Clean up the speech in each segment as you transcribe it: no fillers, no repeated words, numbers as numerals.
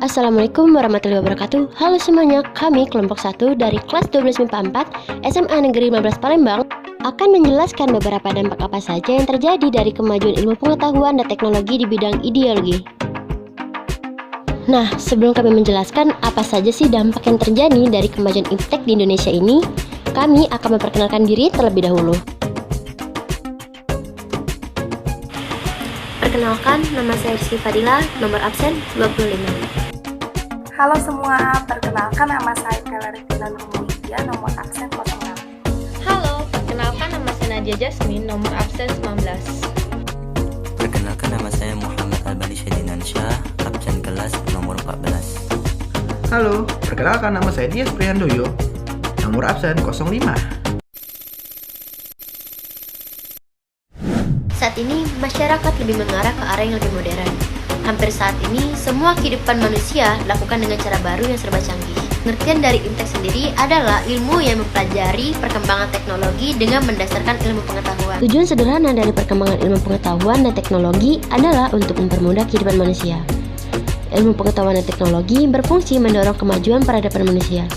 Assalamualaikum warahmatullahi wabarakatuh. Halo semuanya, kami kelompok 1 dari kelas 12 MIPA 4 SMA Negeri 15 Palembang akan menjelaskan beberapa dampak apa saja yang terjadi dari kemajuan ilmu pengetahuan dan teknologi di bidang ideologi. Nah, sebelum kami menjelaskan apa saja sih dampak yang terjadi dari kemajuan iptek di Indonesia ini, kami akan memperkenalkan diri terlebih dahulu. Perkenalkan, nama saya Rizky Fadila, nomor absen 25. Halo semua, perkenalkan nama saya Keleritina Nurmulia, nomor absen 06. Halo, perkenalkan nama saya Nadia Jasmine, nomor absen 19. Perkenalkan nama saya Muhammad Albani Syedinansyah, absen kelas nomor 14. Halo, perkenalkan nama saya Dias Prihandoyo, nomor absen 05. Saat ini, masyarakat lebih mengarah ke arah yang lebih modern. Hampir saat ini, semua kehidupan manusia dilakukan dengan cara baru yang serba canggih. Pengertian dari iptek sendiri adalah ilmu yang mempelajari perkembangan teknologi dengan mendasarkan ilmu pengetahuan. Tujuan sederhana dari perkembangan ilmu pengetahuan dan teknologi adalah untuk mempermudah kehidupan manusia. Ilmu pengetahuan dan teknologi berfungsi mendorong kemajuan peradaban manusia.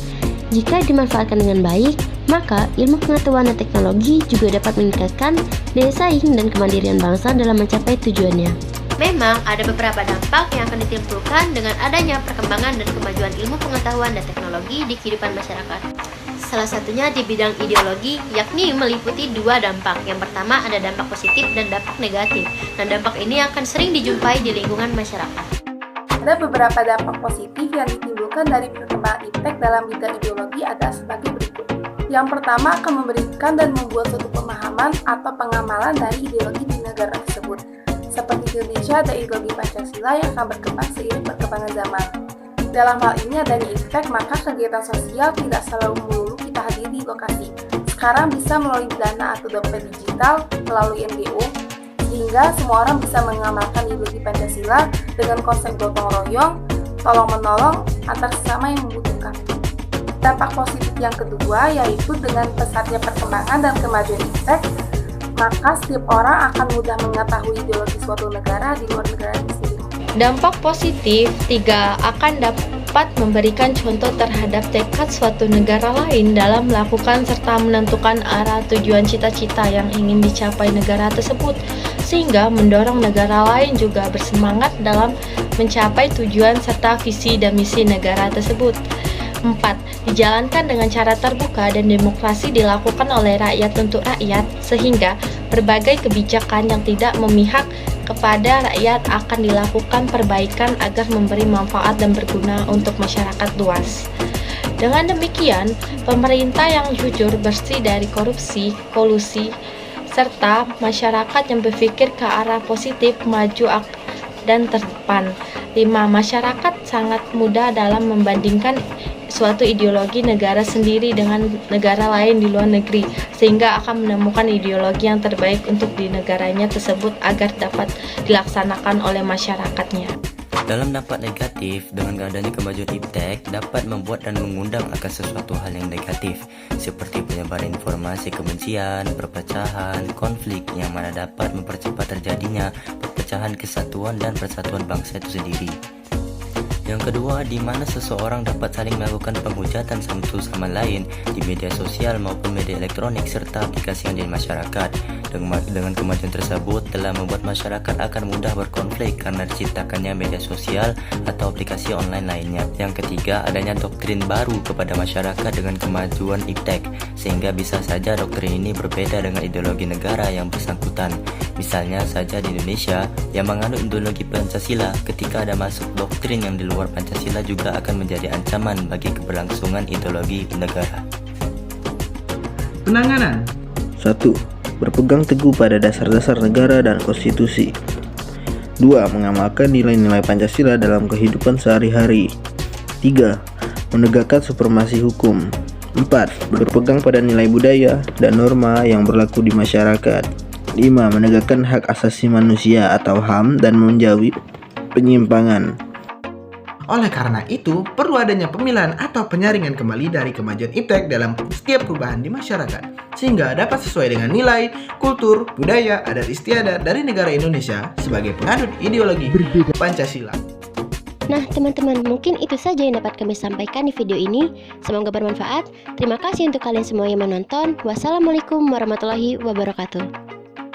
Jika dimanfaatkan dengan baik, maka ilmu pengetahuan dan teknologi juga dapat meningkatkan daya saing dan kemandirian bangsa dalam mencapai tujuannya. Memang ada beberapa dampak yang akan ditimbulkan dengan adanya perkembangan dan kemajuan ilmu pengetahuan dan teknologi di kehidupan masyarakat. Salah satunya di bidang ideologi, yakni meliputi dua dampak. Yang pertama ada dampak positif dan dampak negatif. Dan dampak ini akan sering dijumpai di lingkungan masyarakat. Ada beberapa dampak positif yang ditimbulkan dari perkembangan iptek dalam bidang ideologi adalah sebagai berikut. Yang pertama akan memberikan dan membuat suatu pemahaman atau pengamalan dari ideologi di negara tersebut. Seperti di Indonesia ada ideologi Pancasila yang akan berkembang seiring perkembangan zaman. Dalam hal ini adanya iptek, maka kegiatan sosial tidak selalu melulu kita hadir di lokasi. Sekarang bisa melalui dana atau dompet digital melalui NGO, sehingga semua orang bisa mengamalkan ideologi Pancasila dengan konsep gotong royong, tolong-menolong antar sesama yang membutuhkan. Dampak positif yang kedua yaitu dengan pesatnya perkembangan dan kemajuan iptek, maka setiap orang akan mudah mengetahui ideologi suatu negara di luar negara sendiri. Dampak positif 3 akan dapat memberikan contoh terhadap tekad suatu negara lain dalam melakukan serta menentukan arah tujuan cita-cita yang ingin dicapai negara tersebut, sehingga mendorong negara lain juga bersemangat dalam mencapai tujuan serta visi dan misi negara tersebut. 4. Dijalankan dengan cara terbuka dan demokrasi dilakukan oleh rakyat untuk rakyat, sehingga berbagai kebijakan yang tidak memihak kepada rakyat akan dilakukan perbaikan agar memberi manfaat dan berguna untuk masyarakat luas. Dengan demikian, pemerintah yang jujur, bersih dari korupsi, kolusi, serta masyarakat yang berpikir ke arah positif, maju dan terdepan. 5. Masyarakat sangat mudah dalam membandingkan suatu ideologi negara sendiri dengan negara lain di luar negeri, sehingga akan menemukan ideologi yang terbaik untuk di negaranya tersebut agar dapat dilaksanakan oleh masyarakatnya. Dalam dampak negatif, dengan adanya kemajuan iptek dapat membuat dan mengundang akan sesuatu hal yang negatif, seperti penyebaran informasi kebencian, perpecahan, konflik yang mana dapat mempercepat terjadinya perpecahan kesatuan dan persatuan bangsa itu sendiri. Yang kedua, di mana seseorang dapat saling melakukan penghujatan satu sama lain di media sosial maupun media elektronik serta aplikasi yang di masyarakat. Dengan kemajuan tersebut telah membuat masyarakat akan mudah berkonflik karena diciptakannya media sosial atau aplikasi online lainnya. Yang ketiga, adanya doktrin baru kepada masyarakat dengan kemajuan iptek, sehingga bisa saja doktrin ini berbeda dengan ideologi negara yang bersangkutan. Misalnya saja di Indonesia yang menganut ideologi Pancasila, ketika ada masuk doktrin yang di luar Pancasila juga akan menjadi ancaman bagi keberlangsungan ideologi negara. Penanganan 1. Berpegang teguh pada dasar-dasar negara dan konstitusi. 2. Mengamalkan nilai-nilai Pancasila dalam kehidupan sehari-hari. 3. Menegakkan supremasi hukum. 4. Berpegang pada nilai budaya dan norma yang berlaku di masyarakat. 5. Menegakkan hak asasi manusia atau HAM dan menjauhi penyimpangan. Oleh karena itu, perlu adanya pemilihan atau penyaringan kembali dari kemajuan iptek dalam setiap perubahan di masyarakat, sehingga dapat sesuai dengan nilai, kultur, budaya, adat istiadat dari negara Indonesia sebagai penganut ideologi Pancasila. Nah teman-teman, mungkin itu saja yang dapat kami sampaikan di video ini. Semoga bermanfaat. Terima kasih untuk kalian semua yang menonton. Wassalamualaikum warahmatullahi wabarakatuh.